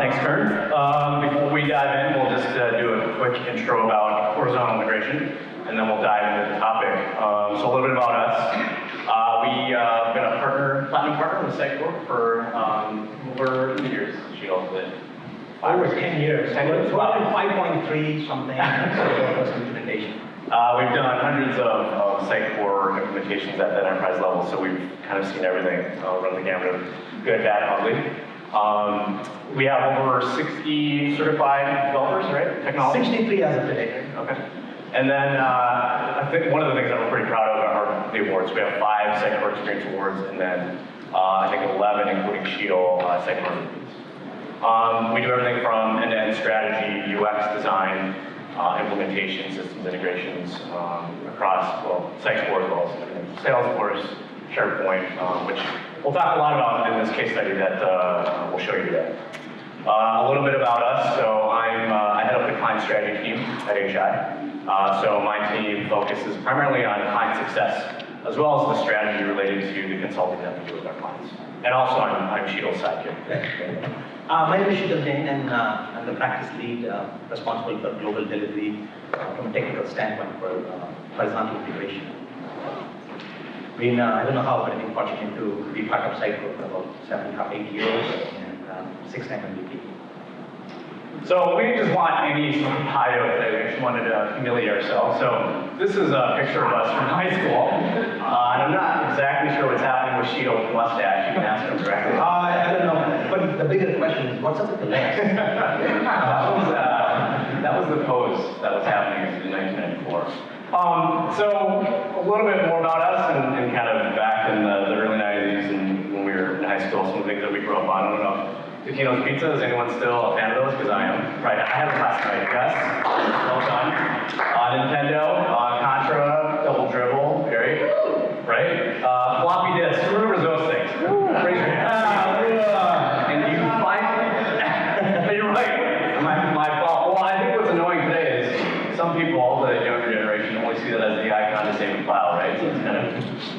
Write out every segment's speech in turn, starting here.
thanks, Kern. Before we dive in, we'll just do a quick intro about horizontal integration, and then we'll dive into the topic. So a little bit about us. We've been a platinum partner with Sitecore for over 2 years. Sheetal, over 10 years. 10 years. Well, 5.3 something. Implementation. We've done hundreds of Sitecore implementations at that enterprise level, so we've kind of seen everything, run the gamut of good, bad, ugly. We have over 60 certified developers, right? Technology? 63 as of today. Okay. And then I think one of the things that we're pretty proud of are the awards. We have 5 Sitecore Experience Awards, and then I think 11, including Sheetal, Sitecore Reviews. We do everything from end-to-end strategy, UX design, implementation, systems integrations across, well, Sitecore as well as Salesforce, SharePoint, which we'll talk a lot about in this case study that we'll show you today. A little bit about us. So I head up the client strategy team at HI. So my team focuses primarily on client success, as well as the strategy related to the consulting that we do with our clients. And also I'm Sheetal's sidekick. My name is Sheetal Jain, and I'm the practice lead responsible for global delivery from a technical standpoint for horizontal integration. I don't know how, but I've been fortunate to be part of Sitecore for about 7.5, 8 years, and 6-time MVP. So we didn't just want any sort of bio today, we actually wanted to humiliate ourselves. So this is a picture of us from high school. And I'm not exactly sure what's happening with Sheetal's mustache. You can ask him directly. I don't know, but the bigger question is, what's up with the legs? That was the pose that was happening in 1994. So a little bit more about us and kind of back in the early 90s and when we were in high school, some of the things that we grew up on. I don't know. Totino's Pizza, is anyone still a fan of those? Because I am. Right, I had it last night, yes. Well done. Nintendo, Contra, Double Dribble, Gary, right? Floppy disk, who remembers those things? Raise your hand. And you find, you're right, my fault. Well, I think what's annoying today is some people, the younger generation, only see that as the icon to save a file, right? So it's kind of,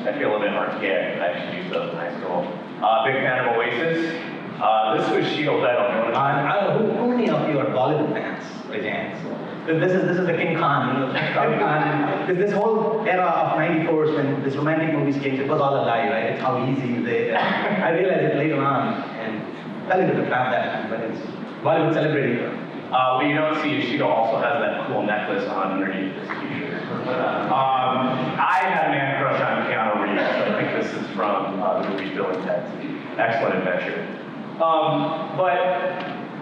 I feel a little bit archaic. I actually used those in high school. Big fan of Oasis. This was Sheetal title. Who many of you are Bollywood fans? Raise your hands. This is the King Khan, you know, Shah Khan. This whole era of 94s when this romantic movies came, it was all a lie, right? It's how easy they. I realized it later on and fell into the trap that time, but it's Bollywood celebrating. What you don't see is Sheetal also has that cool necklace on underneath this t-shirt. I had a man crush on Keanu Reeves, so I think this is from the movie Bill and Ted's Excellent Adventure. But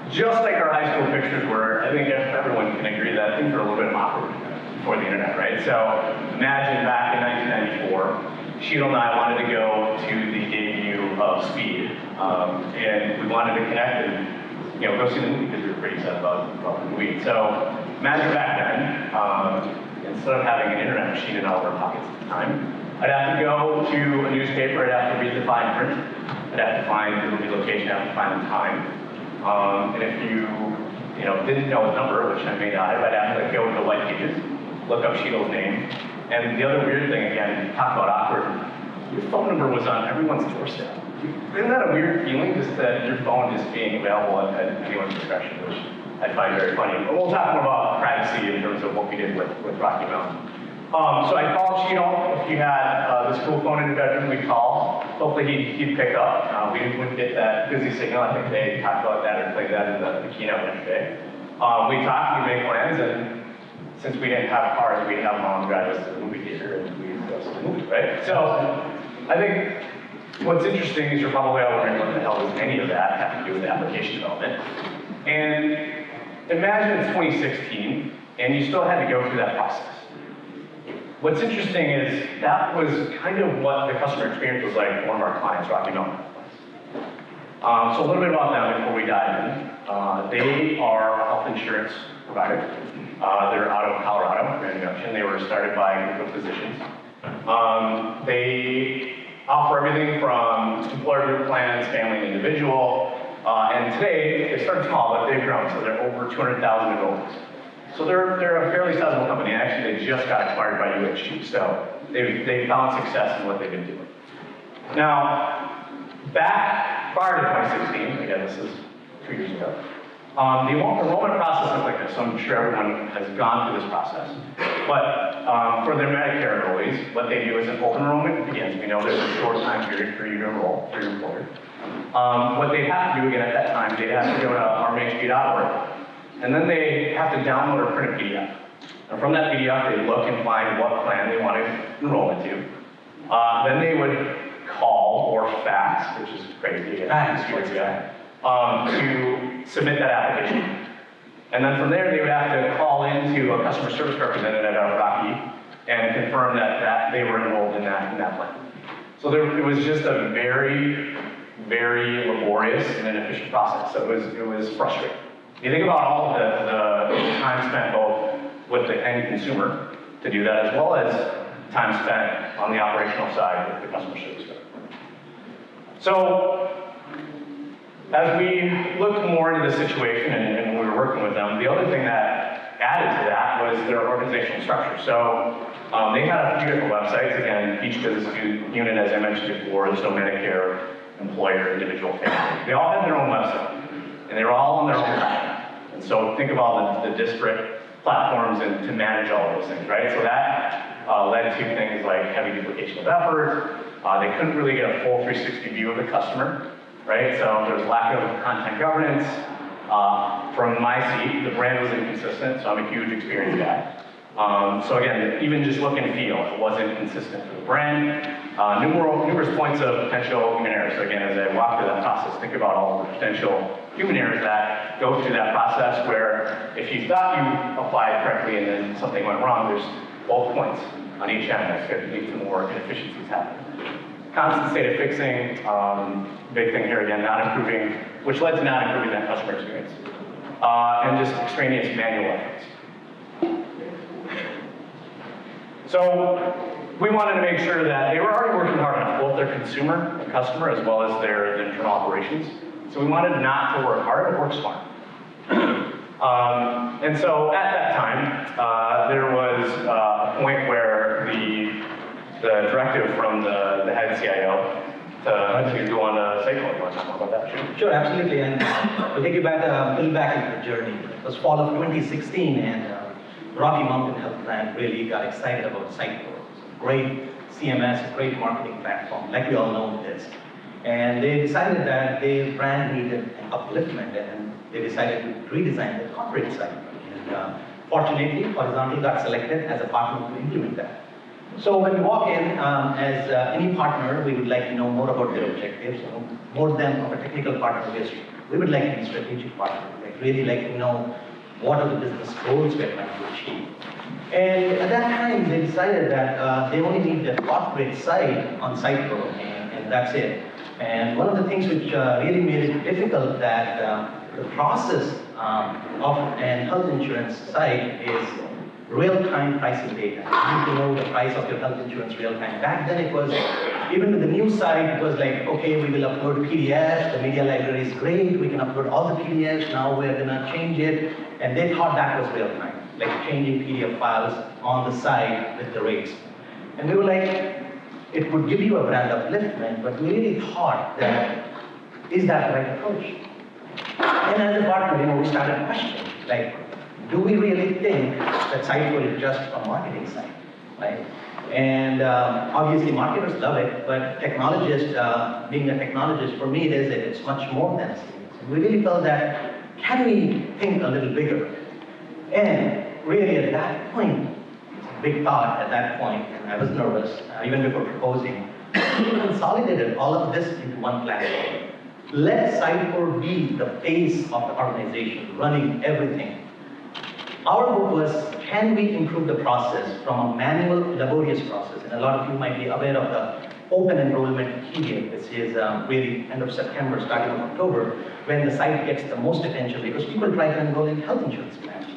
just like our high school pictures were, I think everyone can agree that things were a little bit awkward before the internet, right? So imagine back in 1994, Sheetal and I wanted to go to the debut of Speed, and we wanted to connect and go see the movie because we were pretty excited about the movie. So imagine back then, instead of having an internet machine in all of our pockets at the time, I'd have to go to a newspaper, I'd have to read the fine print, I'd have to find the movie location, I'd have to find the time. And if you didn't know his number, which I may not have, I'd have to go to the white pages, look up Sheetal's name. And the other weird thing, again, talk about awkward, your phone number was on everyone's doorstep. Isn't that a weird feeling, just that your phone is being available at anyone's discretion, which I find very funny. But we'll talk more about privacy in terms of what we did with Rocky Mountain. So I called Sheetal. If you had this cool phone in your bedroom, we'd call. Hopefully he'd pick up. We wouldn't get that busy signal. I think they talked about that or played that in the keynote yesterday. We talked, we made plans, and since we didn't have cars, we'd have mom drive us to the movie theater and we'd go to the movie, right? So I think what's interesting is you're probably all wondering what the hell does any of that have to do with application development. And imagine it's 2016 and you still had to go through that process. What's interesting is that was kind of what the customer experience was like for one of our clients, Rocky Mountain. So a little bit about them before we dive in. They are a health insurance provider. They're out of Colorado, and they were started by a group of physicians. They offer everything from employer group plans, family and individual. And today, they started small, but they've grown, so they're over 200,000 enrollments. So they're a fairly sizable company. Actually, they just got acquired by UHG, so they found success in what they've been doing. Now, back prior to 2016, again, this is 2 years ago. The enrollment process is like this, so I'm sure everyone has gone through this process. But for their Medicare enrollees, what they do is an open enrollment begins. We know there's a short time period for you to enroll for your employer. What they have to do again at that time, they have to go to rmhp.org, and then they have to download or print a PDF. And from that PDF, they look and find what plan they want to enroll into. Then they would call or fax, which is crazy, to submit that application. And then from there, they would have to call into a customer service representative at Rocky and confirm that they were enrolled in that plan. So it was just a very, very laborious and inefficient process. So it was frustrating. You think about all of the time spent both with the end consumer to do that, as well as time spent on the operational side with the customer service rep. So, as we looked more into the situation and we were working with them, the other thing that added to that was their organizational structure. So, they had a few different websites. Again, each business unit, as I mentioned before, there's no Medicare, employer, individual, family. They all had their own website, and they were all on their own platform. And so, think of all the disparate platforms and to manage all of those things, right? So that led to things like heavy duplication of effort. They couldn't really get a full 360 view of the customer, right? So there was lack of content governance. From my seat, the brand was inconsistent, so I'm a huge experience guy. So again, even just look and feel, it wasn't consistent for the brand. Numerous points of potential human errors. So again, as I walk through that process, think about all the potential human errors that go through that process where if you thought you applied correctly and then something went wrong, there's both points on each end that could lead to more inefficiencies happening. Constant state of fixing, big thing here again, not improving, which led to not improving that customer experience. And just extraneous manual efforts. So we wanted to make sure that they were already working hard enough, both their consumer, the customer, as well as their internal operations. So we wanted not to work hard, but work smart. And so at that time, there was a point where the directive from the head CIO to go on a Sitecore. You want to talk more about that? Sure, absolutely. And to take you back, a little back into the journey. It was fall of 2016, and Rocky Mountain Health Plan really got excited about Sitecore. Great CMS, great marketing platform, like we all know it is. And they decided that their brand needed an upliftment, and they decided to redesign the corporate site. And fortunately, Horizontal got selected as a partner to implement that. So when we walk in, as any partner, we would like to know more about their objectives, more than of a technical partner history. We would like to be a strategic partner, really like to know what are the business goals we're trying to achieve. And at that time, they decided that they only need the corporate side on Sitecore, and that's it. And one of the things which really made it difficult that the process of an health insurance site is real-time pricing data. You need to know the price of your health insurance real-time. Back then it was, even with the new site, it was like, okay, we will upload PDFs, the media library is great, we can upload all the PDFs, now we're gonna change it. And they thought that was real-time, like changing PDF files on the site with the rates. And we were like, it would give you a brand upliftment, but we really thought that, is that the right approach? And as a partner, we started questioning, like, do we really think that Sitecore is just a marketing site, right? And obviously marketers love it, but technologists, being a technologist, for me it's much more than a CMS. And we really felt that, can we think a little bigger? And really at that point, big thought at that point, and I was nervous, even before proposing, we consolidated all of this into one platform. Let Sitecore be the face of the organization, running everything. Our hope was, can we improve the process from a manual, laborious process? And a lot of you might be aware of the open enrollment period, which is really end of September, starting of October, when the site gets the most attention because people try to enroll in health insurance plans.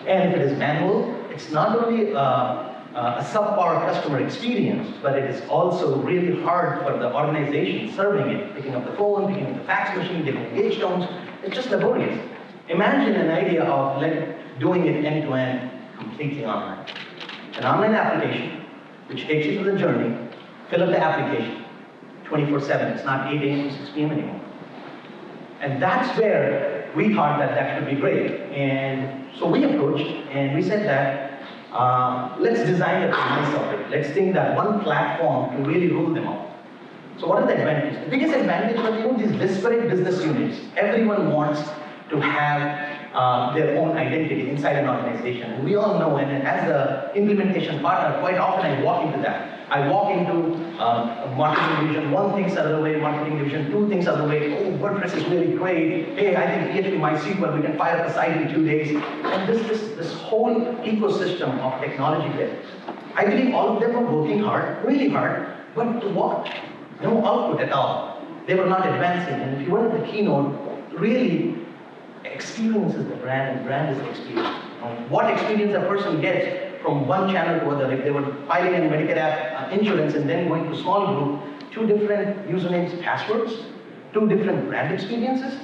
And if it is manual, it's not only a subpar customer experience, but it is also really hard for the organization serving it, picking up the phone, picking up the fax machine, getting engaged tones. It's just laborious. Imagine an idea of doing it end-to-end, completely online. An online application, which takes you through the journey, fill up the application, 24/7. It's not 8 a.m. to 6 p.m. anymore. And that's where we thought that that should be great. And so we approached and we said that, let's design a premise of it. Let's think that one platform can really rule them all. So what are the advantages? The biggest advantage was, these disparate business units. Everyone wants to have their own identity inside an organization. And we all know, and as the implementation partner, quite often I walk into that. I walk into a marketing division, one thinks other way, marketing division, two thinks other way. Oh, WordPress is really great. Hey, I think PHP MySQL, we can fire up a site in 2 days. And this whole ecosystem of technology there. I believe all of them were working hard, really hard, but to what? No output at all. They were not advancing. And if you went to the keynote, really, experience is the brand, and brand is the experience. What experience a person gets from one channel to other, if they were filing a Medicare app insurance and then going to small group, 2 different usernames, passwords, 2 different brand experiences,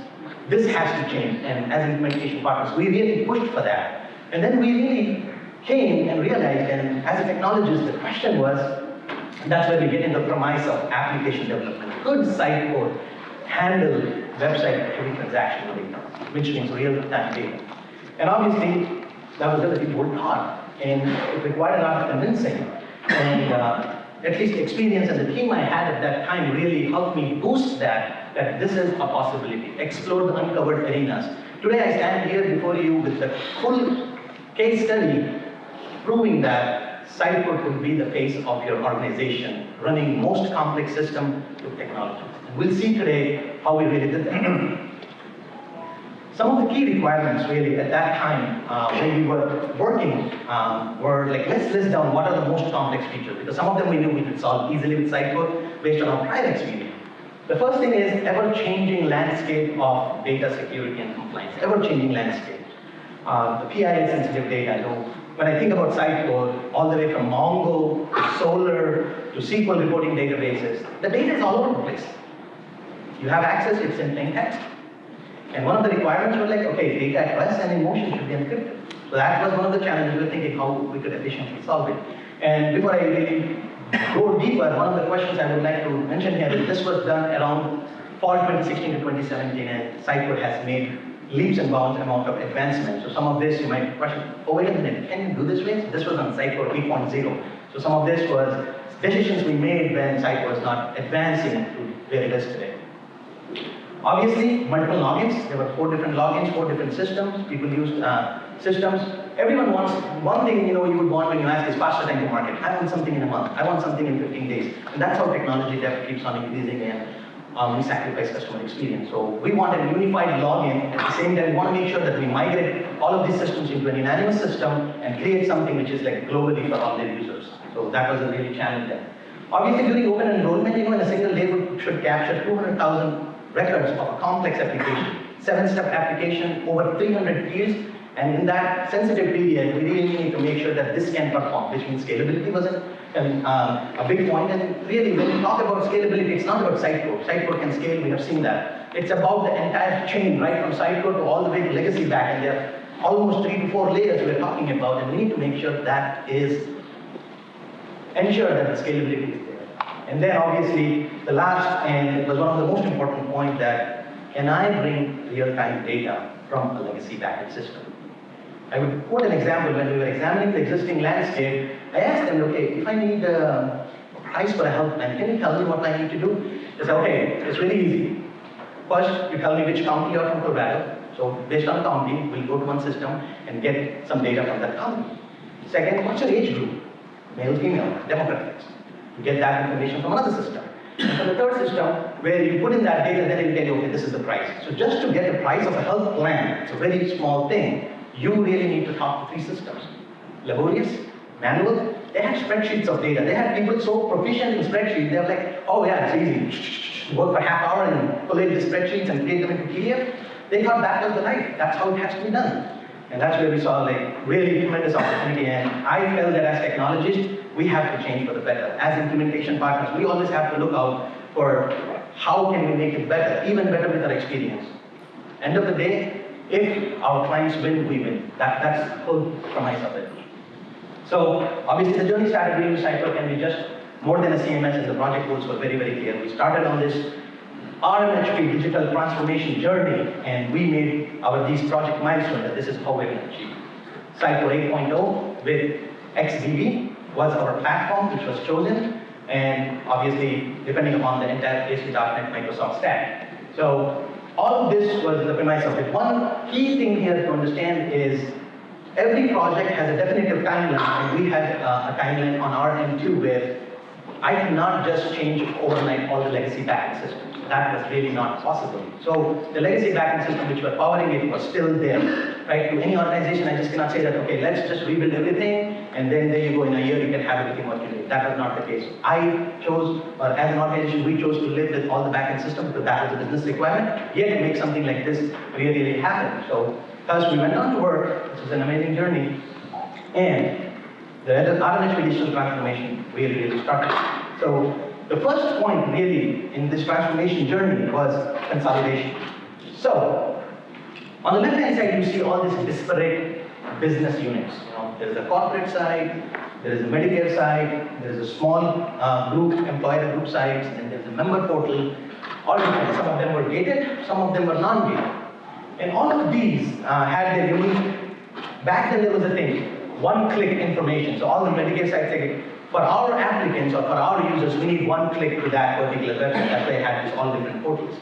this has to change. And as implementation partners, we really pushed for that. And then we really came and realized, and as a technologist, the question was, and that's where we get into the premise of application development. Could Sitecore handle website heavy transactional data, which means real-time data? And obviously, that was relatively worked hard, and it required a lot of convincing. And at least the experience and the team I had at that time really helped me boost that this is a possibility. Explore the uncovered arenas. Today I stand here before you with the full case study proving that Sitecore could be the face of your organization, running most complex system with technology. And we'll see today how we really did that. Some of the key requirements really at that time when we were working were like, let's list down what are the most complex features, because some of them we knew we could solve easily with Sitecore based on our prior experience. The first thing is ever-changing landscape of data security and compliance, ever-changing landscape. The PII sensitive data, when I think about Sitecore, all the way from Mongo to Solar to SQL reporting databases, the data is all over the place. You have access, it's in plain text. And one of the requirements was like, okay, data at rest and in motion should be encrypted. So that was one of the challenges we were thinking how we could efficiently solve it. And before I really go deeper, one of the questions I would like to mention here is this was done around fall 2016 to 2017, and Sitecore has made leaps and bounds amount of advancement. So some of this you might question, oh wait a minute, can you do this way? This was on Sitecore 3.0. So some of this was decisions we made when Sitecore was not advancing to where it is today. Obviously, multiple logins. There were 4 different logins, 4 different systems. People used systems. Everyone wants, one thing you would want when you ask is faster time to market. I want something in a month. I want something in 15 days. And that's how technology debt keeps on increasing, and we sacrifice customer experience. So we want a unified login. At the same time, we want to make sure that we migrate all of these systems into an unanimous system and create something which is like globally for all their users. So that was a really challenge there. Obviously, during open enrollment, in a single day should capture 200,000 records of a complex application, 7-step application, over 300 fields, and in that sensitive period, we really need to make sure that this can perform, which means scalability was a big point. And really, when we talk about scalability, it's not about Sitecore. Sitecore can scale, we have seen that. It's about the entire chain, right from Sitecore to all the way to legacy back, and there are almost 3 to 4 layers we're talking about, and we need to make sure that is, ensure that the scalability is there. And then obviously, the last, and it was one of the most important points, that can I bring real-time data from a legacy backend system? I would quote an example. When we were examining the existing landscape, I asked them, okay, if I need a price for a health plan, can you tell me what I need to do? They said, okay, it's really easy. First, you tell me which county you're from, Colorado. So based on county, we'll go to one system and get some data from that county. Second, what's your age group? Male, female, demographics. You get that information from another system. And for the third system, where you put in that data, then it will tell you, okay, this is the price. So just to get the price of a health plan, it's a very small thing, you really need to talk to 3 systems. Laborious, manual, they had spreadsheets of data. They had people so proficient in spreadsheets, they're like, oh yeah, it's easy. Work for half hour and collate the spreadsheets and create them into PDF. They thought that was the life. That's how it has to be done. And that's where we saw like really tremendous opportunity. And I felt that as technologists, we have to change for the better. As implementation partners, we always have to look out for how can we make it better, even better with our experience. End of the day, if our clients win, we win. That's the whole premise of it. So obviously the journey started being Sitecore can be just more than a CMS, and the project goals were very, very clear. We started on this RMHP digital transformation journey, and we made these project milestones that this is how we're going to achieve. Sitecore 8.0 with XDV was our platform which was chosen, and obviously depending upon the entire ASP.NET Microsoft stack. So all of this was the premise of it. One key thing here to understand is every project has a definitive timeline, and we had a timeline on our end too, where I cannot just change overnight all the legacy backend systems. That was really not possible. So the legacy backend system which were powering it was still there, right? To any organization, I just cannot say that, okay, let's just rebuild everything, and then there you go, in a year you can have everything what you need. That was not the case. I chose, or as an organization, we chose to live with all the backend system because that was a business requirement, yet to make something like this really happen. So thus we went on to work. This was an amazing journey, and the RMHP digital transformation really started. So the first point really in this transformation journey was consolidation. So on the left-hand side, you see all these disparate business units. There's a corporate side, there's a Medicare side, there's a small group, employer group sides, and there's a member portal. All different. Some of them were gated, some of them were non-gated. And all of these had their unique, back then there was a thing, one-click information. So all the Medicare sites say, for our applicants or for our users, we need one click to that particular website. That's why I had these all different portals.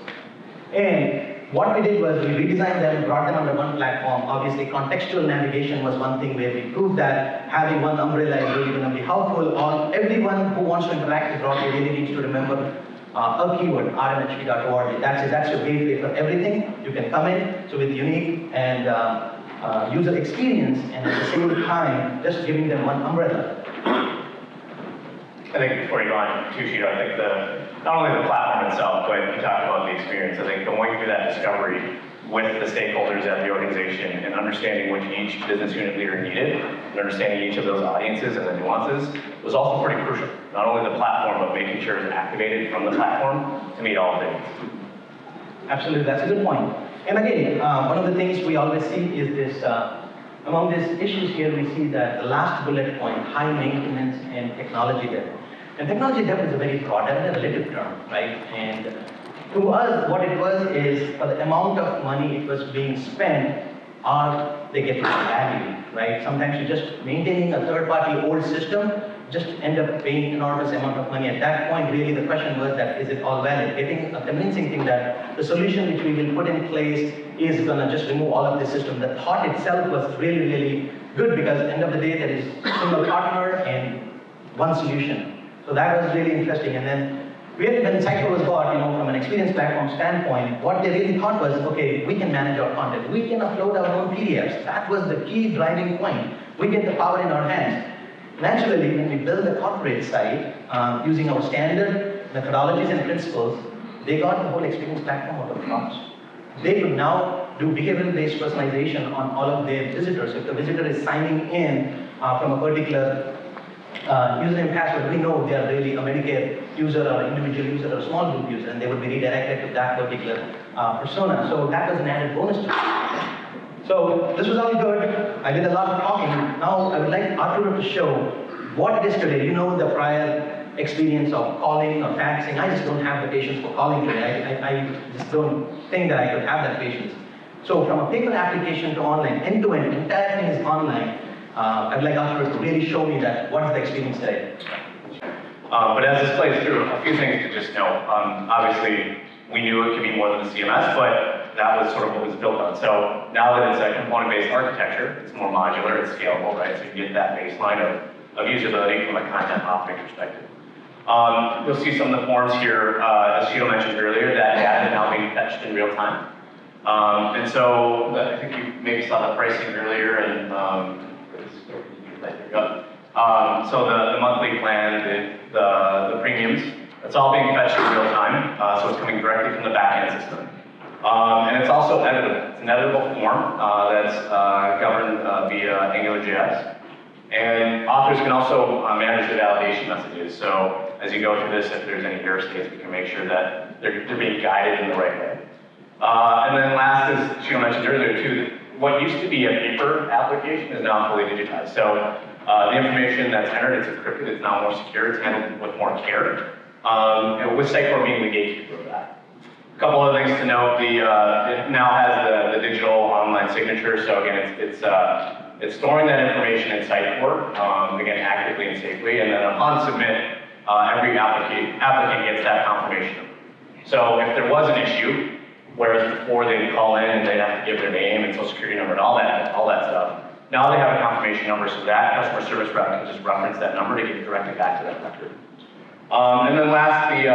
And what we did was we redesigned them, brought them under one platform. Obviously, contextual navigation was one thing where we proved that having one umbrella is really going to be helpful. Everyone who wants to interact with Rocky really needs to remember a keyword, rmhp.org. That's your gateway for everything. You can come in, so with unique and user experience, and at the same time, just giving them one umbrella. I think before you go on to Sheetal, I think not only the platform itself, but you talked about the experience. I think going through that discovery with the stakeholders at the organization and understanding which each business unit leader needed, and understanding each of those audiences and the nuances was also pretty crucial. Not only the platform, but making sure it's activated from the platform to meet all of the needs. Absolutely, that's a good point. And again, one of the things we always see is this, among these issues here, we see that the last bullet point, high maintenance and technology debt. And technology debt is a very broad and relative term, right? And to us, what it was is, for the amount of money it was being spent, are they getting value, right? Sometimes you're just maintaining a third-party old system, just end up paying enormous amount of money. At that point, really the question was that, is it all valid? Getting a convincing thing that the solution which we will put in place is gonna just remove all of the system. The thought itself was really good, because at the end of the day, there is a single partner and one solution. So that was really interesting. And then really when Sitecore was bought, from an experience platform standpoint, what they really thought was, okay, we can manage our content. We can upload our own PDFs. That was the key driving point. We get the power in our hands. Naturally, when we build the corporate side, using our standard methodologies and principles, they got the whole experience platform out of the box. They could now do behavioral-based personalization on all of their visitors. If the visitor is signing in from a particular username and password, we know they are really a Medicare user or an individual user or a small group user, and they would be redirected to that particular persona. So that was an added bonus to it. So this was all good. I did a lot of talking. Now I would like Arturo to show what it is today. The prior experience of calling or faxing. I just don't have the patience for calling today. I just don't think that I could have that patience. So from a paper application to online, end-to-end, entire thing is online. I'd like Arturo to really show me that what is the experience today. But as this plays through, a few things to just note. Obviously, we knew it could be more than a CMS, but that was sort of what was built on. So now that it's a component-based architecture, it's more modular, it's scalable, right? So you get that baseline of usability from a content authoring perspective. You'll see some of the forms here, as Sheetal mentioned earlier, that data is now being fetched in real time. And so I think you maybe saw the pricing earlier, and so the monthly plan, the premiums, it's all being fetched in real time, so it's coming directly from the backend system. And it's also editable. It's an editable form that's governed via AngularJS. And authors can also manage the validation messages. So as you go through this, if there's any error states, we can make sure that they're being guided in the right way. And then last, as Sheetal mentioned earlier too, what used to be a paper application is now fully digitized. So the information that's entered, it's encrypted, it's now more secure, it's handled with more care. With Sitecore being the gatekeeper of that. couple other things to note. It now has the digital online signature. So again, it's storing that information in Sitecore, again, actively and safely. And then upon submit, every applicant gets that confirmation. So if there was an issue, whereas before they'd call in and they'd have to give their name and social security number and all that stuff, now they have a confirmation number, so that customer service rep can just reference that number to get directly back to that record. And then lastly,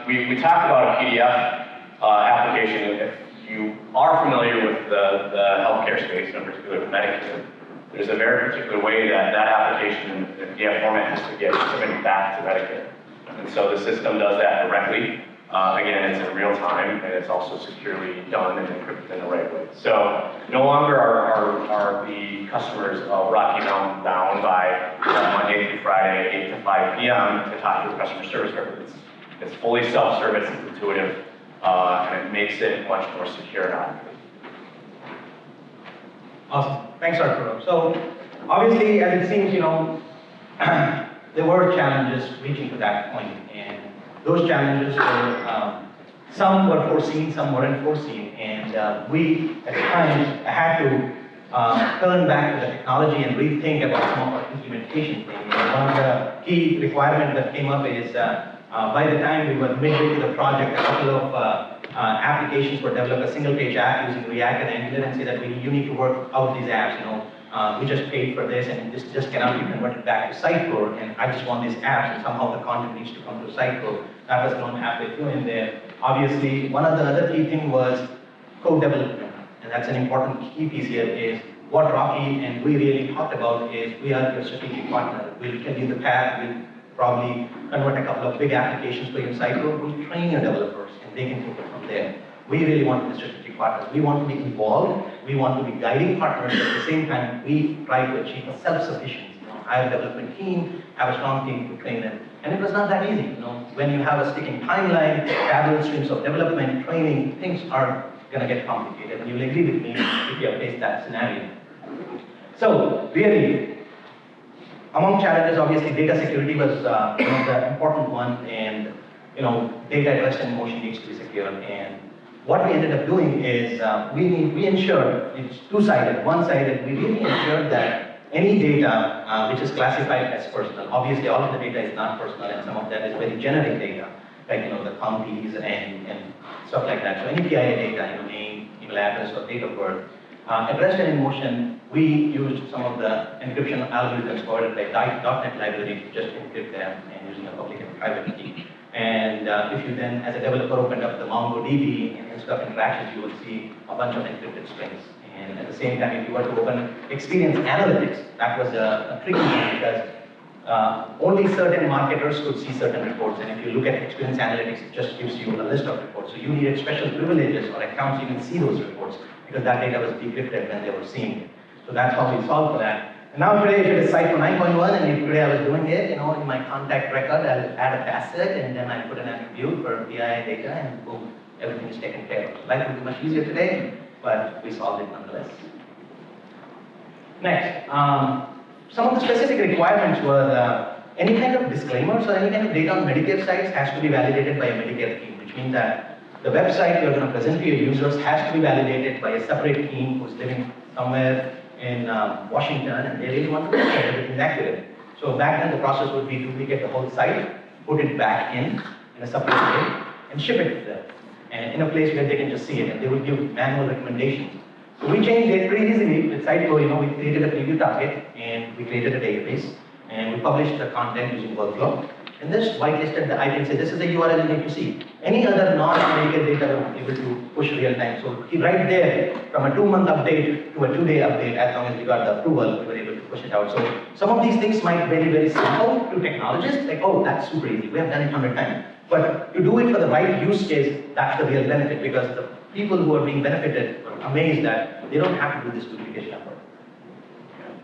we talked about a PDF application. If you are familiar with the healthcare space, in particular with Medicare, there's a very particular way that application in PDF format has to get submitted back to Medicare. And so the system does that directly. Again, it's in real time, and it's also securely done and encrypted in the right way. So no longer are the customers of Rocky Mountain bound by Monday through Friday, 8 to 5 p.m. to talk to the customer service rep. It's fully self-service, it's intuitive, and it makes it much more secure now. Awesome. Thanks, Arturo. So obviously, as it seems, there were challenges reaching to that point, and those challenges were, some were foreseen, some weren't foreseen, and we at times had to turn back to the technology and rethink about some of our implementation things. One of the key requirements that came up is by the time we were midway to the project, a couple of applications were developed, a single-page app using React and Angular, and say that you need to work out these apps. We just paid for this, and this just cannot be converted back to Sitecore, and I just want these apps, and somehow the content needs to come to Sitecore. That was thrown halfway through in there. Obviously, one of the other key things was code development, and that's an important key piece here is what Rocky and we really talked about is we are your strategic partner. We'll tell you the path, we'll probably convert a couple of big applications for your Sitecore, we'll train your developers, and they can take it from there. We really want to be strategic partners. We want to be involved. We want to be guiding partners. At the same time, we try to achieve a self-sufficiency. I have a development team, have a strong team to train them. And it was not that easy. When you have a sticking timeline, parallel streams of development, training, things are going to get complicated. And you'll agree with me if you have faced that scenario. So, really, among challenges, obviously, data security was one of the important ones, and data at rest and in motion needs to be secure. And what we ended up doing is we ensured, it's two-sided. One-sided, we really ensured that any data which is classified as personal, obviously all of the data is not personal, and some of that is very generic data, like the counties and stuff like that. So any PII data, name, email address, or date of birth. At rest and in motion, we used some of the encryption algorithms provided by .NET library to just encrypt them and using a public and private key. And if you then, as a developer, opened up the MongoDB and instead of interactions, you will see a bunch of encrypted strings. And at the same time, if you were to open Experience Analytics, that was a tricky one because only certain marketers could see certain reports. And if you look at Experience Analytics, it just gives you a list of reports. So you needed special privileges or accounts to even see those reports because that data was decrypted when they were seeing it. So that's how we solved for that. Now today, if it is Sitecore 9.1, and if today I was doing it, in my contact record, I'll add a facet, and then I put an attribute for PII data, and boom, everything is taken care of. Life would be much easier today, but we solved it nonetheless. Next, some of the specific requirements were any kind of disclaimers or any kind of data on Medicare sites has to be validated by a Medicare team, which means that the website you're going to present to your users has to be validated by a separate team who's living somewhere in Washington, and they really want to make sure everything's accurate. So back then the process would be to duplicate the whole site, put it back in a separate way, and ship it to them. And in a place where they can just see it, and they will give manual recommendations. So we changed it pretty easily with Sitecore. We created a preview target, and we created a database, and we published the content using workflow. And this whitelisted the, I can say this is a URL you need to see. Any other non-Medicare data will be able to push real time. So right there, from a 2-month update to a 2-day update, as long as we got the approval, we were able to push it out. So some of these things might be very, very simple to technologists, like, oh, that's super easy, we have done it 100 times. But to do it for the right use case, that's the real benefit, because the people who are being benefited are amazed that they don't have to do this duplication effort.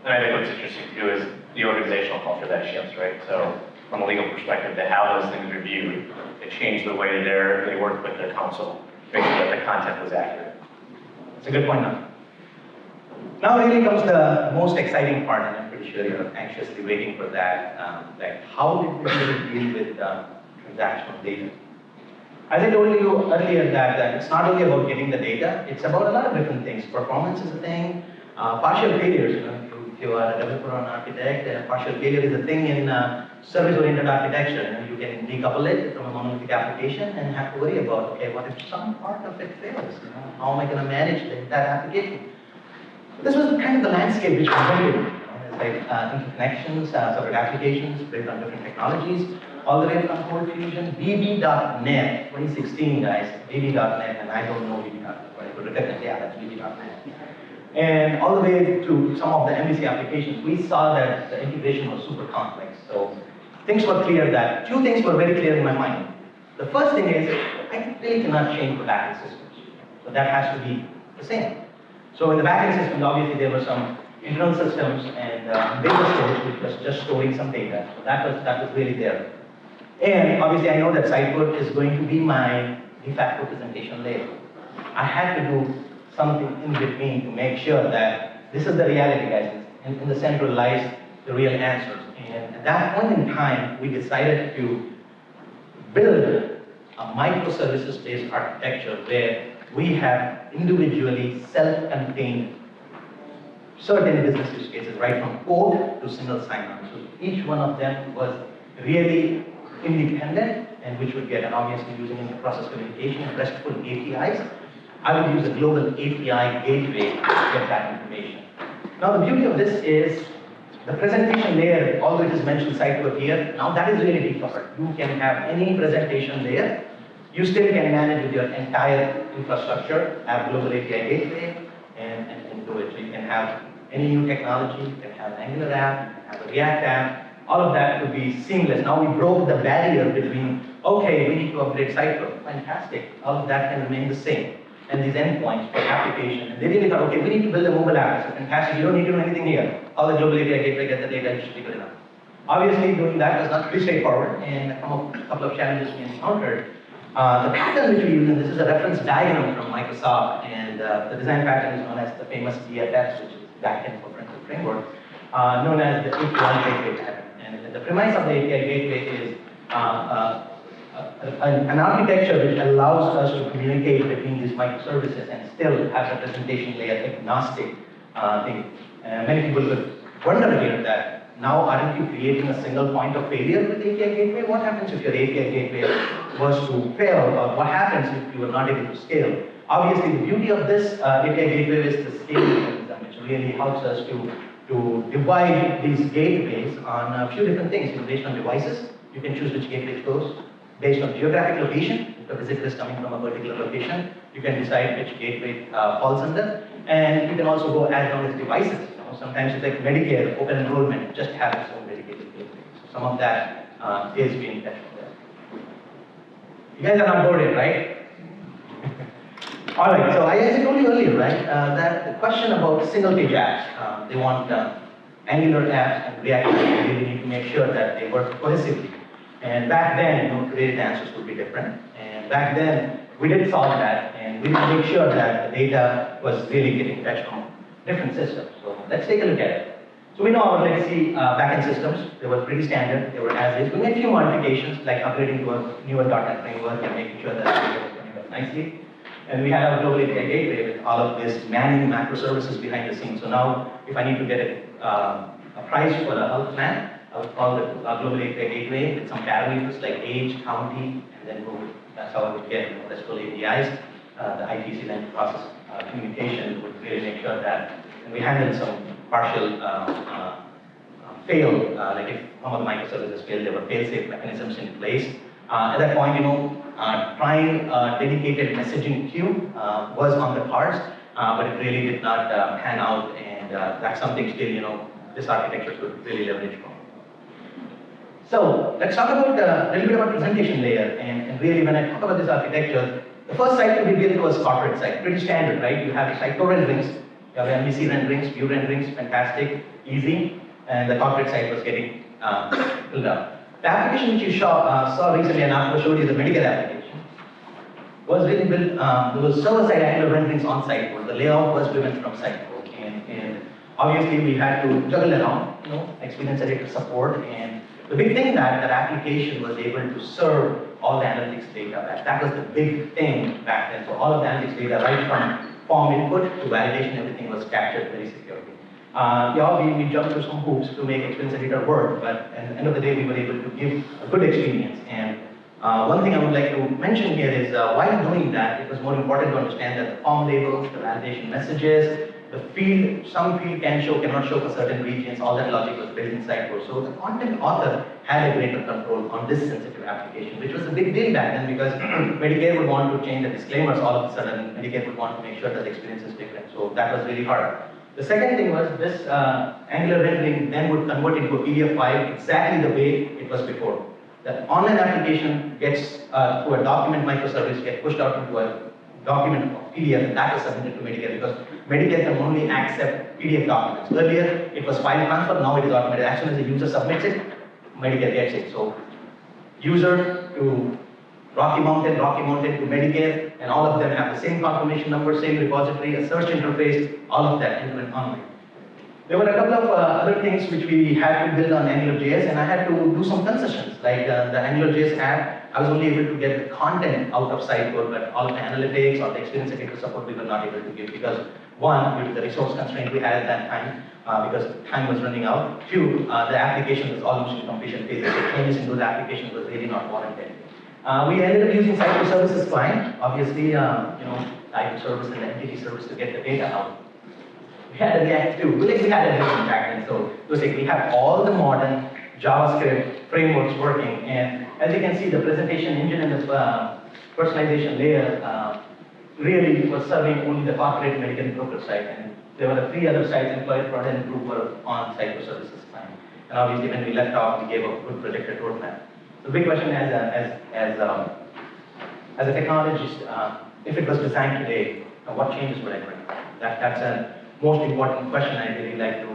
And I think what's interesting too is the organizational culture that shifts, right? So from a legal perspective, to have those things reviewed, it changed the way they worked with their counsel, making sure that the content was accurate. That's a good point now. Now really comes the most exciting part, and I'm pretty sure you're anxiously waiting for that. Like, how did we really deal with transactional data? As I told you earlier that it's not only about getting the data, it's about a lot of different things. Performance is a thing, partial failures, if you are a developer or an architect, partial failure is a thing in service-oriented architecture. You can decouple it from a monolithic application and have to worry about, okay, what if some part of it fails? How am I going to manage the entire application? This was kind of the landscape which we went in. It's like interconnections, separate applications built on different technologies, all the way from Cold Fusion, VB.NET, 2016, guys, VB.NET, and I don't know VB.NET, but I could recognize, yeah, that's VB.NET. And all the way to some of the MVC applications, we saw that the integration was super complex. So things were clear that, two things were very clear in my mind. The first thing is, I really cannot change the backend systems. So that has to be the same. So in the backend systems, obviously there were some internal systems and data storage, which was just storing some data. So that was really there. And obviously I know that Sitecore is going to be my de facto presentation layer. I had to do something in between to make sure that this is the reality, guys. In the center lies the real answers. And at that point in time, we decided to build a microservices-based architecture where we have individually self-contained certain business use cases, right from code to single sign-on. So each one of them was really independent and which would get, and obviously using inter-process communication and RESTful APIs, I would use a global API gateway to get that information. Now the beauty of this is the presentation layer, although it is mentioned Sitecore here, now that is really decoupled. You can have any presentation layer. You still can manage with your entire infrastructure, have global API gateway, and do it. So you can have any new technology, you can have an Angular app, you can have a React app, all of that could be seamless. Now we broke the barrier between, okay, we need to upgrade Sitecore, fantastic, all of that can remain the same. And these endpoints for application, and they really thought, okay, we need to build a mobile app, so fantastic, you don't need to do anything here. All the global API gateway, get the data, it should be good enough. Obviously, doing that was not pretty straightforward, and a couple of challenges we encountered. The pattern which we use, and this is a reference diagram from Microsoft, and the design pattern is known as the famous DFS, which is backend for frontend framework, known as the API gateway pattern. And the premise of the API gateway is an architecture which allows us to communicate between these microservices and still have a presentation layer agnostic thing. Many people would wonder here that now aren't you creating a single point of failure with API gateway? What happens if your API gateway was to fail, or what happens if you are not able to scale? Obviously, the beauty of this API gateway is the scaling mechanism, which really helps us to divide these gateways on a few different things. Based on devices, you can choose which gateway it goes. Based on geographic location, if the visitor is coming from a particular location, you can decide which gateway falls under. And you can also go as long as devices. Sometimes it's like Medicare, open enrollment, just have its own dedicated gateway. So some of that is being tested there. You guys are not bored yet, right? All right, so as I told you earlier, right, that the question about single-page apps, they want Angular apps and React apps. They really need to make sure that they work cohesively. And back then, today's answers would be different. And back then, we did solve that, and we did make sure that the data was really getting fetched from different systems. So let's take a look at it. So we know our legacy backend systems, they were pretty standard, they were as is. We made a few modifications, like upgrading to a newer .NET framework and making sure that it was running up nicely. And we had our global API gateway with all of this managing macroservices behind the scenes. So now, if I need to get a price for a health plan, I would call the global API gateway with some parameters like age, county, and then go. That's how I would get RESTful APIs. The ITC then process communication would really make sure that, and we handled some partial fail, like if one of the microservices failed, there were fail-safe mechanisms in place. At that point, trying dedicated messaging queue was on the cards, but it really did not pan out, and that's something still, this architecture could really leverage from. So let's talk about a little bit about presentation layer, and really when I talk about this architecture, the first site to be built was corporate site, pretty standard, right? You have Sitecore renderings, you have MVC renderings, view renderings, fantastic, easy, and the corporate site was getting filled up. The application which you saw recently, and Arturo showed you the Medicare application, was really built, there was server-side Angular renderings on Sitecore. The layout was driven from Sitecore, and obviously we had to juggle around, experience editor support, and the big thing that application was able to serve all the analytics data back. That was the big thing back then. So all of the analytics data, right from form input to validation, everything was captured very securely. Yeah, we jumped through some hoops to make experience editor work, but at the end of the day, we were able to give a good experience. And one thing I would like to mention here is while doing that, it was more important to understand that the form labels, the validation messages, the field, some field cannot show for certain regions, all that logic was built in Sitecore. So the content author had a greater control on this sensitive application, which was a big deal back then because Medicare would want to change the disclaimers all of a sudden. Medicare would want to make sure that the experience is different. So that was really hard. The second thing was this Angular rendering then would convert into a PDF file exactly the way it was before. The online application gets through a document microservice, gets pushed out into a document of PDF, and that is submitted to Medicare because Medicare can only accept PDF documents. Earlier, it was file transfer, now it is automated. As soon as the user submits it, Medicare gets it. So, user to Rocky Mountain to Medicare, and all of them have the same confirmation number, same repository, a search interface, all of that end-to-end online. There were a couple of other things which we had to build on AngularJS, and I had to do some concessions. Like the AngularJS app, I was only able to get the content out of Sitecore, but all of the analytics or the experience editor support we were not able to give because one, due to the resource constraint we had at that time, because time was running out. Two, the application was almost in completion phase, so changes in those applications was really not warranted. We ended up using Sitecore Services Client, obviously, type service and the entity service to get the data out. We had a React too. We had everything back then. So it was like we have all the modern JavaScript frameworks working. And as you can see, the presentation engine and the personalization layer really was serving only the corporate medical broker side. And there were three other sites, employer, product, and group were on Sitecore Services Client. And obviously, when we left off, we gave a good projected roadmap. The big question as a technologist, if it was designed today, what changes would I bring? That's a most important question I really like to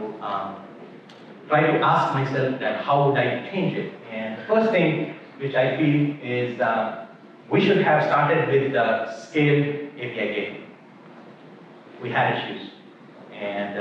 try to ask myself that how would I change it? And the first thing which I feel is we should have started with scaled API gateway. We had issues, and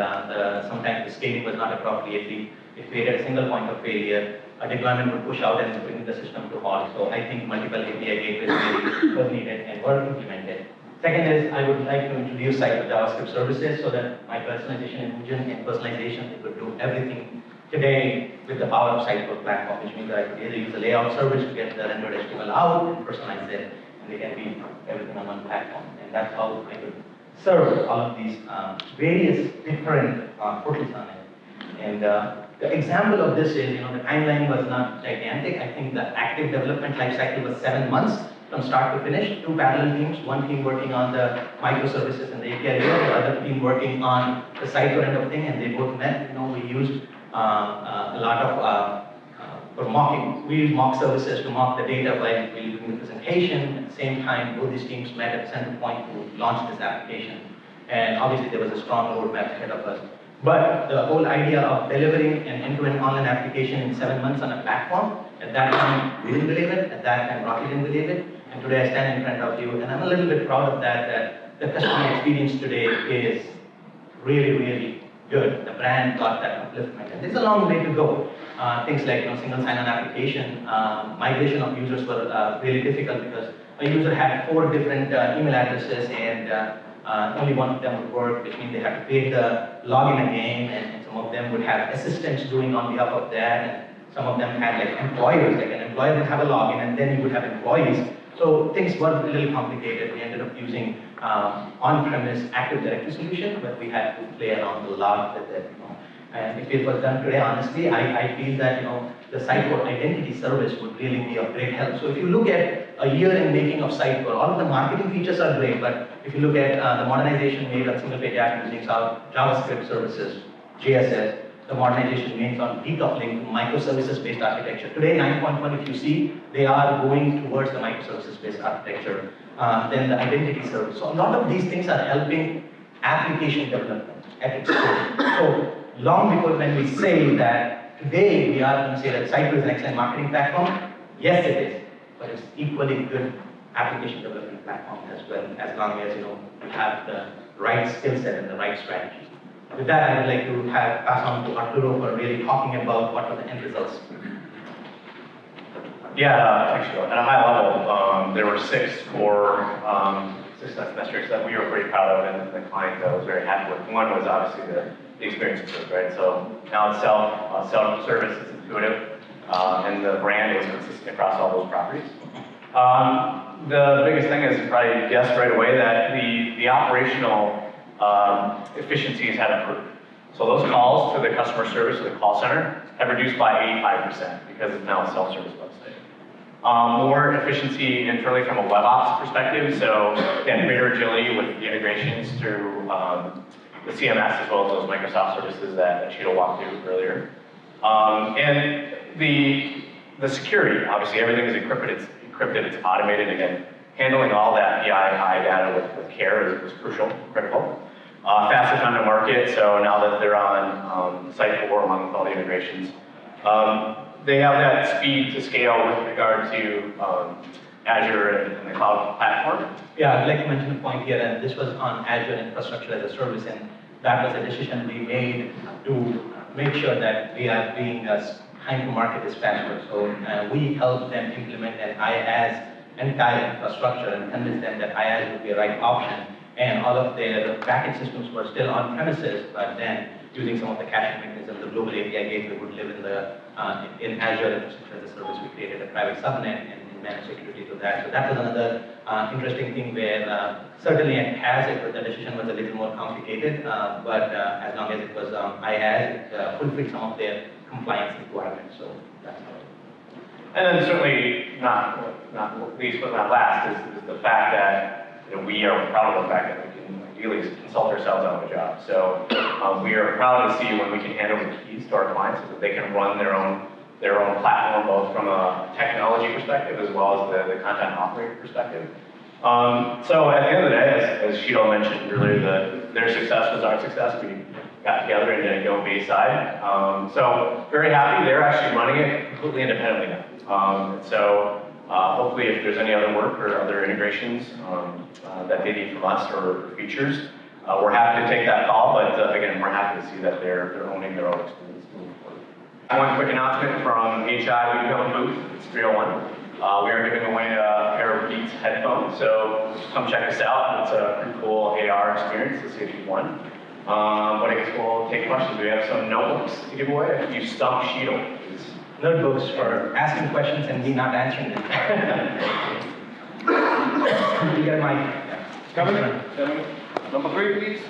sometimes the scaling was not appropriately. It created a single point of failure. A deployment would push out and bring the system to halt. So I think multiple API gateways really was needed and were implemented. Second is, I would like to introduce Sitecore JavaScript services so that my personalization engine and personalization, it would do everything today with the power of Sitecore platform, which means that I could either use a layout service to get the rendered HTML out and personalize it, and they can be everything on one platform. And that's how I could serve all of these various different portals on it. And the example of this is, the timeline was not gigantic. I think the active development lifecycle was 7 months. From start to finish, two parallel teams, one team working on the microservices and the API layer, the other team working on the Sitecore end of thing, and they both met. We used a lot of, for mocking, we used mock services to mock the data while we were doing the presentation. At the same time, both these teams met at the center point to launch this application. And obviously, there was a strong roadmap ahead of us. But the whole idea of delivering an end-to-end online application in 7 months on a platform, at that time, we didn't believe it. At that time, Rocky didn't believe it. And today I stand in front of you, and I'm a little bit proud of that the customer experience today is really, really good. The brand got that upliftment. And there's a long way to go. Things like single sign-on application, migration of users were really difficult because a user had 4 different email addresses and only one of them would work, which means they had to create the login again, and some of them would have assistants doing on behalf of that, and some of them had like employers, like an employer would have a login and then you would have employees. So things were a little complicated. We ended up using on-premise Active Directory solution, but we had to play around a lot with it. And if it was done today, honestly, I feel that the Sitecore identity service would really be of great help. So if you look at a year in making of Sitecore, all of the marketing features are great, but if you look at the modernization made on single-page app using JavaScript services, JSS, the modernization made on decoupling microservices-based architecture. Today, 9.1, if you see, they are going towards the microservices-based architecture. Then the identity service. So a lot of these things are helping application development at its core. So long before when we say that today we are going to say that Sitecore is an excellent marketing platform, yes it is, but it's equally good application development platform as well, as long as we have the right skill set and the right strategy. With that, I would like to pass on to Arturo for really talking about what are the end results. Yeah, actually, at a high level, there were 6 core success metrics that we were pretty proud of, and the client was very happy with. One was obviously the experience improved, right? So now it's self-service, it's intuitive, and the brand is consistent across all those properties. The biggest thing is probably guessed right away that the operational efficiencies have improved. So those calls to the customer service, to the call center, have reduced by 85% because it's now a self-service website. More efficiency internally from a web ops perspective, so again, greater agility with the integrations through the CMS as well as those Microsoft services that Sheetal walked through earlier. And the security, obviously everything is encrypted, it's automated. Again, handling all that PII data with care is crucial, critical. Fastest time to market, so now that they're on Sitecore along with all the integrations, they have that speed to scale with regard to Azure and the cloud platform. Yeah, I'd like to mention a point here, and this was on Azure Infrastructure as a Service, and that was a decision we made to make sure that we are being time to market is faster. So we helped them implement an IaaS entire infrastructure and convince them that IaaS would be a right option. And all of their backend systems were still on premises, but then using some of the caching mechanisms, the global API gateway would live in Azure Infrastructure as a Service. We created a private subnet and managed security to that. So that was another interesting thing where certainly at HAS, the decision was a little more complicated, but as long as it was IaaS, it fulfilled some of their compliance requirements. So that's how. And then certainly not least but not last is the fact that we are proud of the fact that we can ideally consult ourselves out of a job. So we are proud to see when we can hand over the keys to our clients so that they can run their own platform, both from a technology perspective as well as the content offering perspective. So at the end of the day, as Sheetal mentioned earlier, their success was our success. We got together and go Bayside. So very happy. They're actually running it completely independently now. So hopefully if there's any other work or other integrations that they need from us or features, we're happy to take that call, but again, we're happy to see that they're owning their own experience moving forward. One quick announcement from HI, we do have a booth, it's 301. We are giving away a pair of Beats headphones, so come check us out. It's a pretty cool AR experience to see if you've won. But I guess we'll take questions. We have some notebooks to give away if you stump Sheetal. Notebooks for asking questions and me not answering them. You get a mic. Coming. Number 3, please.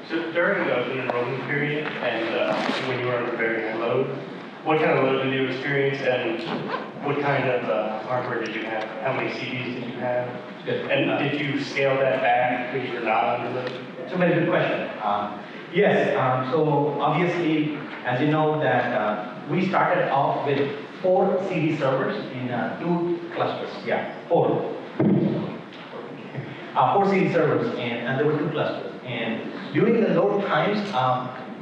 So during the enrollment period and when you were on a very high load, what kind of load did you experience and what kind of hardware did you have? How many CDs did you have? Good. And did you scale that back when you're not under load? It's a very good question. Yes, so obviously, as you know that we started off with 4 CD servers in 2 clusters. Yeah, 4. 4 CD servers and there were 2 clusters. And during the load times,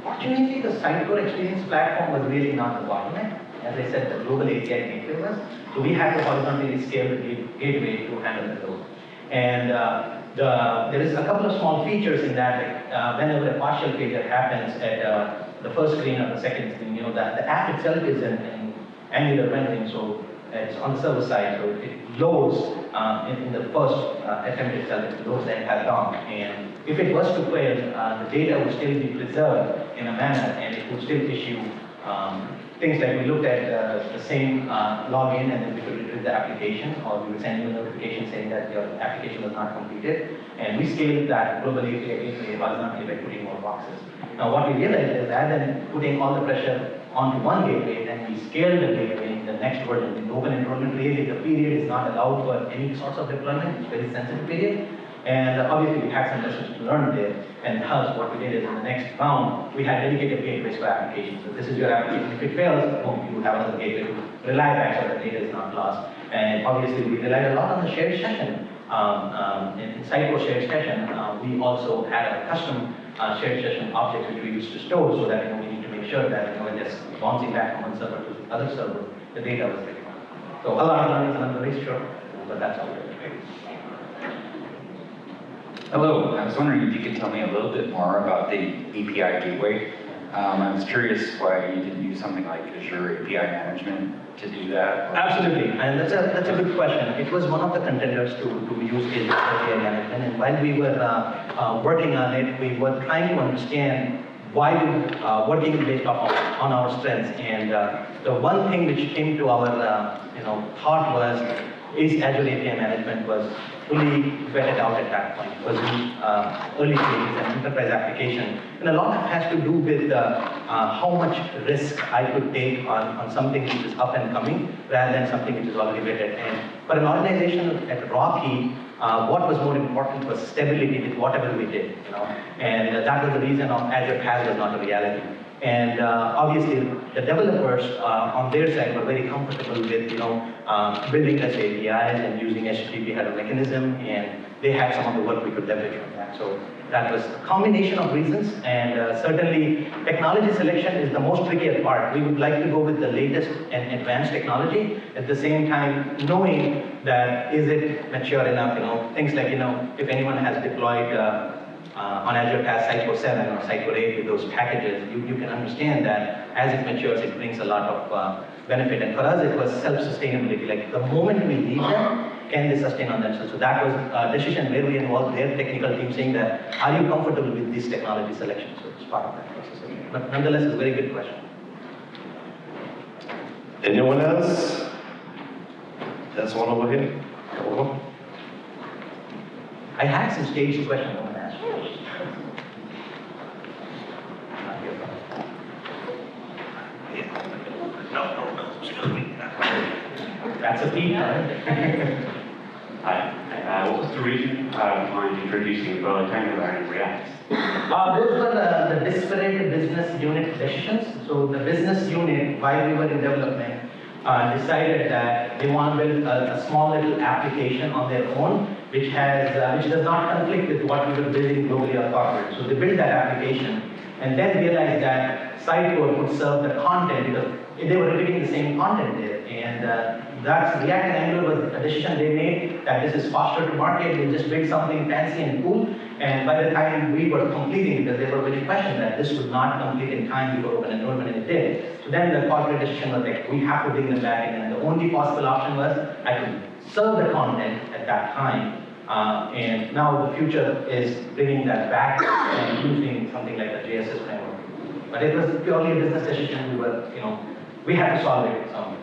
fortunately the Sitecore Experience platform was really not the bottleneck. As I said, the global API gateway was. So we had to horizontally scale the gateway to handle the load. And there is a couple of small features in that, like, whenever a partial failure happens at the first screen or the second screen, the app itself is in Angular rendering, so it's on the server side, so it loads in the first attempt itself, it loads the entire DOM. And if it was to fail, the data would still be preserved in a manner, and it would still issue things like we looked at the same login, and then we could retrieve the application, or we would send you a notification saying that your application was not completed. And we scaled that global API gateway horizontally by putting more boxes. Now what we realized is rather than putting all the pressure onto one gateway, then we scaled the gateway in the next version. In open enrollment, really the period is not allowed for any sorts of deployment, it's a very sensitive period. And obviously we had some lessons to learn there, and thus what we did is in the next round, we had dedicated gateways for applications. So this is your application. If it fails, boom, you have another gateway to rely back so that data is not lost. And obviously we relied a lot on the shared session. In Sitecore shared session, we also had a custom shared session object which we used to store so that we need to make sure that when just bouncing back from one server to the other server, the data was ready. So a lot of learning, and I'm very sure, but that's all we're doing. Hello, I was wondering if you could tell me a little bit more about the API gateway. I was curious why you didn't use something like Azure API management to do that. Absolutely, and that's a good question. It was one of the contenders to use Azure API management, and while we were working on it, we were trying to understand why we working based off on our strengths. And the one thing which came to our thought was, is Azure API management was fully vetted out at that point. It was in early stages and enterprise application. And a lot of it has to do with how much risk I could take on something which is up and coming rather than something which is already vetted. And for an organization at Rocky, what was more important was stability with whatever we did, and that was the reason of Azure PaaS was not a reality. And obviously, the developers on their side were very comfortable with, building REST APIs and using HTTP header mechanism, and they had some of the work we could leverage from that. So that was a combination of reasons, and certainly technology selection is the most trickier part. We would like to go with the latest and advanced technology, at the same time knowing that is it mature enough, things like, if anyone has deployed on Azure PaaS Sitecore 7 or Sitecore 8 with those packages, you can understand that as it matures, it brings a lot of benefit. And for us, it was self-sustainability. Like the moment we leave them, can they sustain on themselves? So that was a decision where we involved their technical team saying that, are you comfortable with this technology selection? So it's part of that process. But nonetheless, it's a very good question. Anyone else? There's one over here. Over. I had some staged questions I want to ask. No, excuse me. That's a peak, right? Hi. What was the reason behind introducing both Angular and React? Those were the disparate business unit decisions. So the business unit, while we were in development, decided that they want to build a small little application on their own, which does not conflict with what we were building globally or corporate. So they built that application, and then realized that Sitecore could serve the content because they were repeating the same content there. And that's React and Angular was a decision they made that this is faster to market. We just build something fancy and cool. And by the time we were completing, because they were really questioned that this would not complete in time before open enrollment, and it did. So then the corporate decision was like, we have to bring them back in. And the only possible option was I could serve the content at that time. And now the future is bringing that back and using something like the JSS framework. But it was purely a business decision. We had to solve it somehow.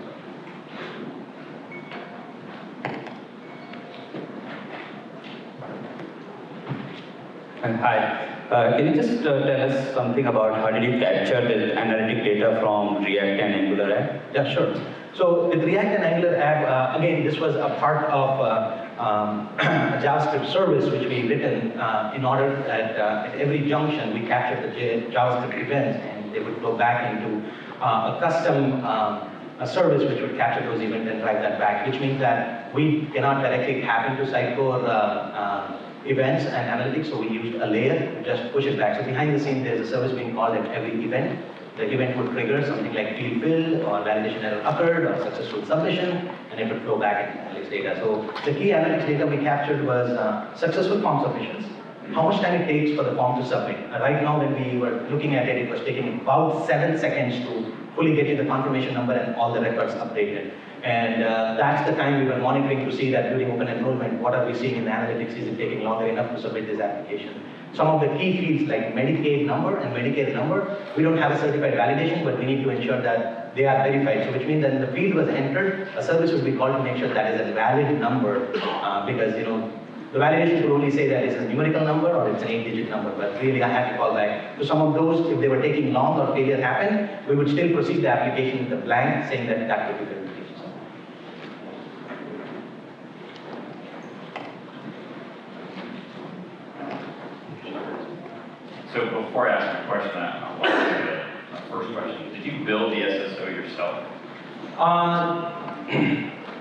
Hi. Can you just tell us something about how did you capture the analytic data from React and Angular app? Yeah, sure. So with React and Angular app, again, this was a part of a JavaScript service which we written in order that at every junction we captured the JavaScript events, and they would flow back into a custom a service which would capture those events and drive that back, which means that we cannot directly tap into Sitecore events and analytics, so we used a layer to just push it back. So behind the scenes, there's a service being called at every event. The event would trigger something like field fill or validation error occurred or successful submission, and it would flow back into analytics data. So the key analytics data we captured was successful form submissions, how much time it takes for the form to submit. Right now, when we were looking at it, it was taking about 7 seconds to fully get you the confirmation number and all the records updated. And that's the time we were monitoring to see that during open enrollment, what are we seeing in the analytics? Is it taking longer enough to submit this application? Some of the key fields like Medicaid number and Medicare number, we don't have a certified validation, but we need to ensure that they are verified. So which means that when the field was entered, a service would be called to make sure that is a valid number because the validation could only say that it's a numerical number or it's an 8-digit number, but really I had to call back. So some of those, if they were taking long or failure happened, we would still proceed the application with a blank saying that that would be verification. So before I ask a question, I want to ask my first question. Did you build the SSO yourself?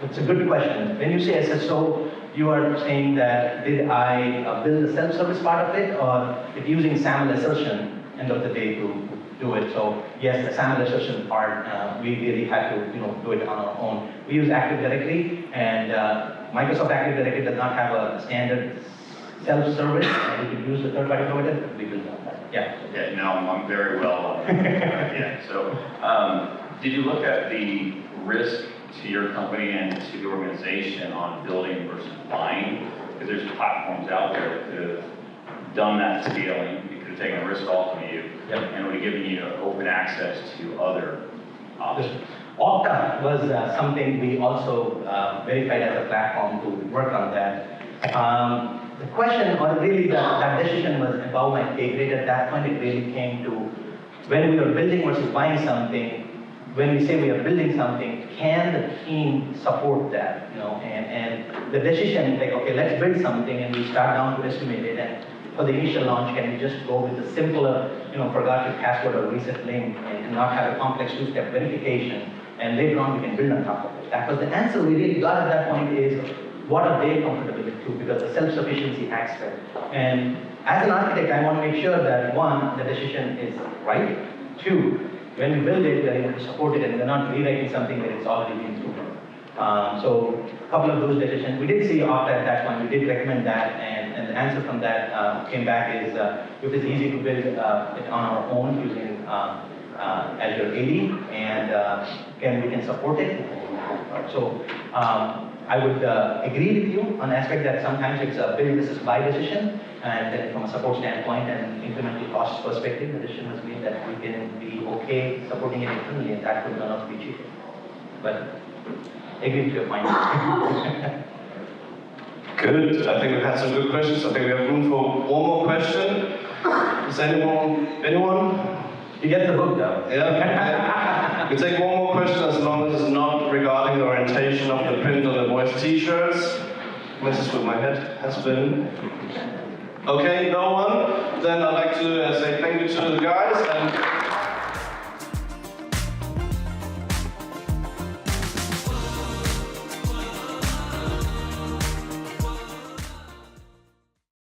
It's a good question. When you say SSO, you are saying that did I build the self-service part of it, or if using SAML assertion end of the day to do it? So yes, the SAML assertion part, we really had to do it on our own. We use Active Directory, and Microsoft Active Directory does not have a standard self-service, and we could use the third-party provider, we will do that. Yeah. Yeah, no, I'm very well. Yeah, so, did you look at the risk to your company and to the organization on building versus buying? Because there's platforms out there that could have done that scaling, you could have taken a risk off of you, Yep. and would have given you open access to other options. Okta was something we also verified as a platform to work on that. The question, or really that decision was above my pay grade at that point. It really came to when we were building versus buying something. When we say we are building something, can the team support that? You know, and the decision, like, okay, let's build something, and we start down to estimate it. And for the initial launch, can we just go with a simpler, forgot your password or reset link, and not have a complex two-step verification? And later on, we can build on top of it. That was the answer we really got at that point is, what are they comfortable with too? Because the self-sufficiency aspect. And as an architect, I want to make sure that one, the decision is right. Two, when we build it, we're able to support it and we're not rewriting something that it's already been through. So a couple of those decisions, we did see Okta at that point, we did recommend that, and the answer from that came back is, if it's easy to build it on our own using Azure AD, and we can support it. So I would agree with you on the aspect that sometimes it's a build versus buy decision, and then from a support standpoint and incremental cost perspective, the decision was made that we can be okay supporting it internally, and that would turn out to be cheaper. But agree to your point. Good. I think we've had some good questions. I think we have room for one more question. Is anyone? You get the hook though. Yeah. We take one more question as long as it's not regarding the orientation of the print on the voice t-shirts. Messes with my head has been. Okay, no one? Then I'd like to say thank you to the guys and